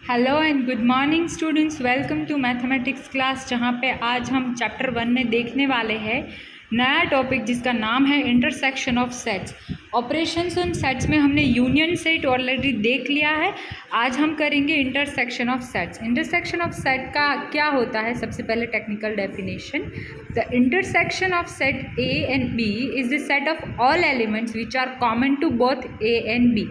Hello and good morning students, welcome to mathematics class. जहाँ पे आज हम चैप्टर 1 में देखने वाले हैं नया टॉपिक जिसका नाम है intersection of sets. Operations on sets में हमने यूनियन सेट ऑलरेडी देख लिया है। आज हम करेंगे intersection of sets. Intersection of set का क्या होता है? सबसे पहले technical definition. The intersection of set A and B is the set of all elements which are common to both A and B.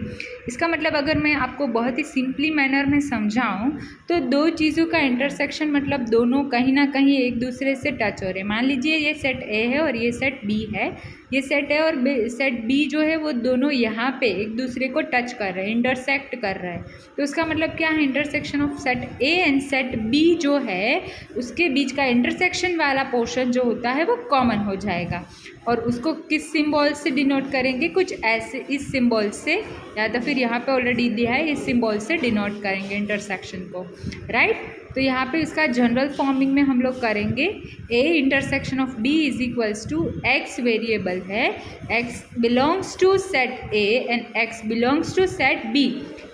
इसका मतलब अगर मैं आपको बहुत ही सिंपली मैनर में समझाऊं तो दो चीज़ों का इंटरसेक्शन मतलब दोनों कहीं ना कहीं एक दूसरे से टच हो रहे हैं। मान लीजिए ये सेट ए है और ये सेट बी है। ये सेट ए और सेट बी जो है वो दोनों यहाँ पे एक दूसरे को टच कर रहे हैं, इंटरसेक्ट कर रहे हैं। तो उसका मतलब क्या है? Intersection of set A and set B जो है उसके बीच का इंटरसेक्शन वाला पोर्शन जो होता है वो कॉमन हो जाएगा। और उसको किस सिंबल से डिनोट करेंगे? कुछ ऐसे इस सिंबल से, या तो फिर यहाँ पे ऑलरेडी दिया है इस सिंबल से डिनोट करेंगे इंटरसेक्शन को, राइट। तो यहाँ पे इसका जनरल फॉर्मिंग में हम लोग करेंगे A intersection of B is equals to X variable है, X belongs to set A and X belongs to set B.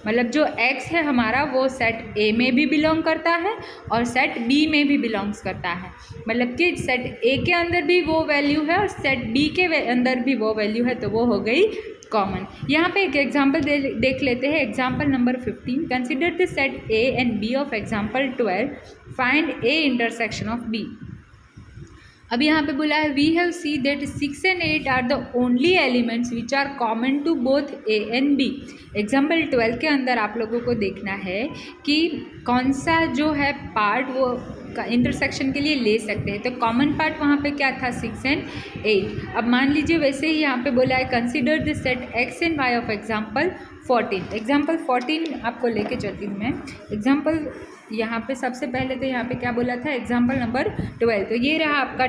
मतलब जो x है हमारा वो सेट ए में भी बिलोंग करता है और सेट बी में भी बिलोंग्स करता है। मतलब कि सेट ए के अंदर भी वो वैल्यू है और सेट बी के अंदर भी वो वैल्यू है, तो वो हो गई कॉमन। यहाँ पे एक एग्जाम्पल देख लेते हैं। Example number 15, consider the set A and B of example 12, find A intersection of B. अब यहाँ पे बोला है we have see that 6 and 8 are the only elements which are common to both A and B. Example 12 के अंदर आप लोगों को देखना है कि कौन सा जो है पार्ट वो इंटरसेक्शन के लिए ले सकते हैं। तो कॉमन पार्ट वहाँ पे क्या था? 6 and 8। अब मान लीजिए वैसे ही यहाँ पे बोला है consider the set X and Y of example 14। Example 14 आपको लेके चलती हूँ मैं। एग्जाम्पल यहाँ पे सबसे पहले तो यहाँ पे क्या बोला था? Example number 12। तो ये रहा आपका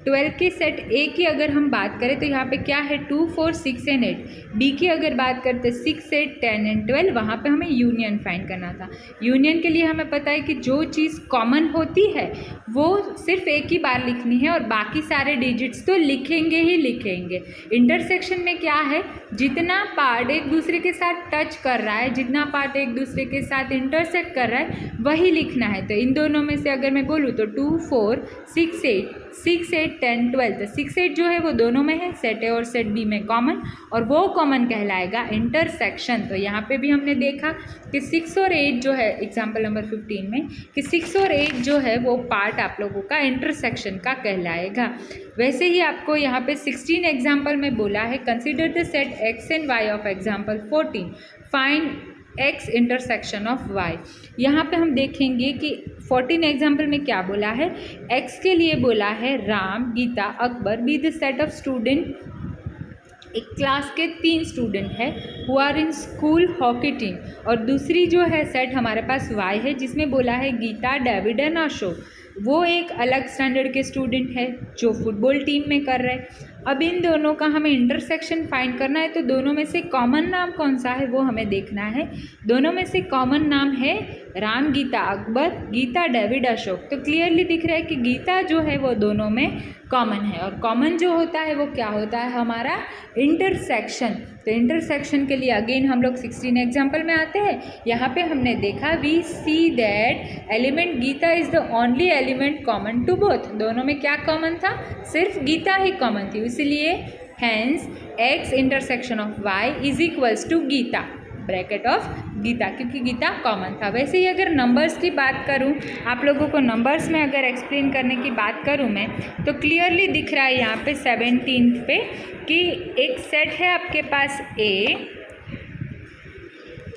12 के सेट ए की अगर हम बात करें तो यहाँ पे क्या है? 2, 4, 6 and 8। बी की अगर बात करते 6, 8, 10 and 12, वहाँ पे हमें यूनियन फाइंड करना था। यूनियन के लिए हमें पता है कि जो चीज़ कॉमन होती है वो सिर्फ एक ही बार लिखनी है और बाकी सारे डिजिट्स तो लिखेंगे ही लिखेंगे। इंटरसेक्शन में क्या है? जितना पार्ट एक दूसरे के साथ टच कर रहा है, जितना पार्ट एक दूसरे के साथ इंटरसेक्ट कर रहा है वही लिखना है। तो इन दोनों में से अगर मैं बोलूँ तो 2, 4, 6, 8, 10, 12। तो 6, 8 जो है वो दोनों में है, सेट ए और सेट बी में कॉमन, और वो कॉमन कहलाएगा इंटरसेक्शन। तो यहाँ पे भी हमने देखा कि 6 और 8 जो है एग्जाम्पल नंबर 15 में कि 6 और 8 जो है वो पार्ट आप लोगों का इंटरसेक्शन का कहलाएगा। वैसे ही आपको यहाँ पे 16 एग्जाम्पल में बोला है consider the set X and Y of example 14, find X intersection of Y. यहाँ पे हम देखेंगे कि 14 एग्जाम्पल में क्या बोला है? एक्स के लिए बोला है Ram, Geeta, Akbar be the set of student. एक क्लास के 3 स्टूडेंट है who are in school hockey team, और दूसरी जो है सेट हमारे पास वाई है जिसमें बोला है गीता, डेविड एंड अशोक। वो एक अलग स्टैंडर्ड के स्टूडेंट है जो फुटबॉल टीम में कर रहे हैं। अब इन दोनों का हमें इंटरसेक्शन फाइंड करना है, तो दोनों में से कॉमन नाम कौन सा है वो हमें देखना है। दोनों में से कॉमन नाम है राम, गीता, अकबर, गीता, डेविड, अशोक। तो क्लियरली दिख रहा है कि गीता जो है वो दोनों में कॉमन है, और कॉमन जो होता है वो क्या होता है? हमारा इंटरसेक्शन। तो इंटरसेक्शन के लिए अगेन हम लोग 16 एग्जाम्पल में आते हैं। यहाँ पे हमने देखा we see that element Geeta is the only element common to both. दोनों में क्या कॉमन था? सिर्फ गीता ही कॉमन थी, इसलिए hence X intersection of Y is equals to Geeta, bracket of Geeta, क्योंकि गीता कॉमन था। वैसे ही अगर नंबर्स की बात करूं, आप लोगों को नंबर्स में अगर एक्सप्लेन करने की बात करूं मैं, तो क्लियरली दिख रहा है यहाँ पे 17 पे कि एक सेट है आपके पास ए,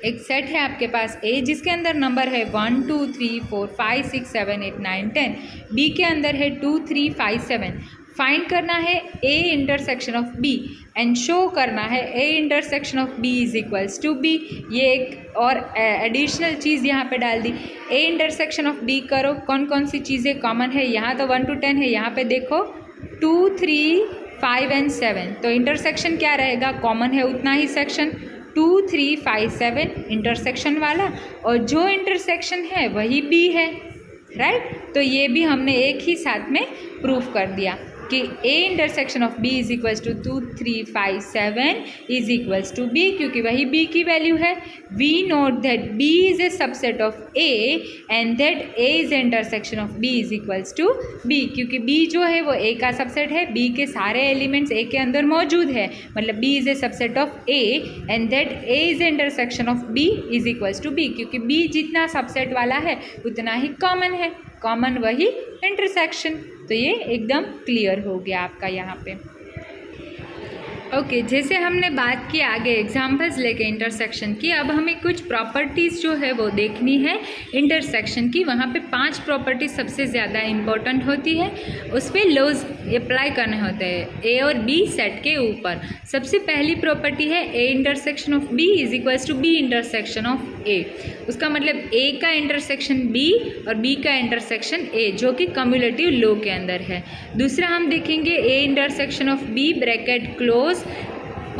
एक सेट है आपके पास ए जिसके अंदर नंबर है 1, 2, 3, 4, 5, 6, 7, 8, 9, 10। बी के अंदर है 2, 3, 5, 7। फाइंड करना है A intersection of B and show करना है A intersection of B is equals to B. ये एक और एडिशनल चीज़ यहाँ पे डाल दी। ए इंटरसेक्शन ऑफ बी करो, कौन कौन सी चीज़ें कॉमन है? यहाँ तो 1 to 10 है, यहाँ पे देखो 2, 3, 5 and 7। तो इंटरसेक्शन क्या रहेगा? कॉमन है उतना ही सेक्शन 2, 3, 5, 7 इंटरसेक्शन वाला, और जो इंटरसेक्शन है वही बी है, राइट। तो ये भी हमने एक ही साथ में प्रूफ कर दिया। कि A intersection of B is equals to 2 3 5 7 is equals to B, क्योंकि वही B की वैल्यू है. We note that B is a subset of A and that A is a intersection of B is equals to B, क्योंकि B जो है वो A का subset है. B के सारे एलिमेंट्स A के अंदर मौजूद है, मतलब B is a subset of A and that A is a intersection of B is equals to B, क्योंकि B जितना सबसेट वाला है उतना ही कॉमन है. कॉमन वही इंटरसेक्शन. तो ये एकदम क्लियर हो गया आपका यहाँ पे. ओके, जैसे हमने बात की आगे एग्जाम्पल्स लेके इंटरसेक्शन की, अब हमें कुछ प्रॉपर्टीज़ जो है वो देखनी है इंटरसेक्शन की. वहाँ पे 5 प्रॉपर्टीज सबसे ज़्यादा इम्पोर्टेंट होती है, उस पर लॉज अप्लाई करने होते हैं ए और बी सेट के ऊपर. सबसे पहली प्रॉपर्टी है A intersection of B is equals to B intersection of A. उसका मतलब ए का इंटरसेक्शन बी और बी का इंटरसेक्शन ए, जो कि कम्युलेटिव लॉ के अंदर है. दूसरा हम देखेंगे A intersection of B bracket close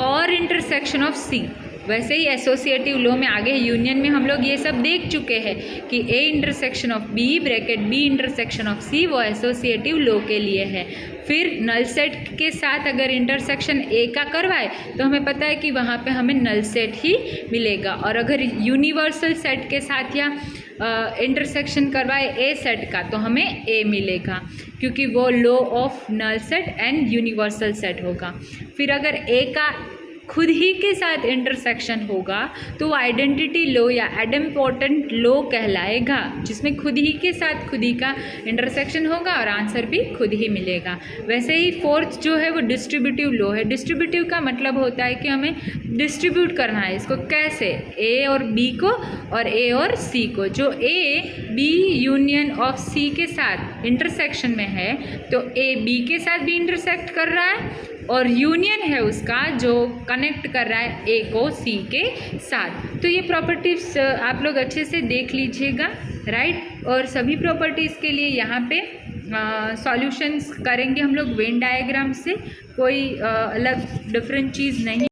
और इंटरसेक्शन ऑफ सी. वैसे ही एसोसिएटिव लॉ में आगे यूनियन में हम लोग ये सब देख चुके हैं कि A intersection of B bracket B intersection of C वो एसोसिएटिव लॉ के लिए है. फिर नल सेट के साथ अगर इंटरसेक्शन ए का करवाए तो हमें पता है कि वहाँ पे हमें नल सेट ही मिलेगा, और अगर यूनिवर्सल सेट के साथ या इंटरसेक्शन करवाए ए सेट का तो हमें ए मिलेगा, क्योंकि वो law of null set and universal set होगा. फिर अगर ए का खुद ही के साथ इंटरसेक्शन होगा तो वो आइडेंटिटी लॉ या एडम्पोर्टेंट लॉ कहलाएगा, जिसमें खुद ही के साथ खुद ही का इंटरसेक्शन होगा और आंसर भी खुद ही मिलेगा. वैसे ही फोर्थ जो है वो डिस्ट्रीब्यूटिव लॉ है. डिस्ट्रीब्यूटिव का मतलब होता है कि हमें डिस्ट्रीब्यूट करना है इसको. कैसे? ए और बी को और ए और सी को. जो ए बी यूनियन ऑफ सी के साथ इंटरसेक्शन में है तो ए बी के साथ भी इंटरसेक्ट कर रहा है, और यूनियन है उसका जो कनेक्ट कर रहा है ए को सी के साथ. तो ये प्रॉपर्टीज आप लोग अच्छे से देख लीजिएगा, राइट. और सभी प्रॉपर्टीज़ के लिए यहाँ पे सॉल्यूशंस करेंगे हम लोग वेन डायग्राम से, कोई अलग डिफरेंट चीज़ नहीं.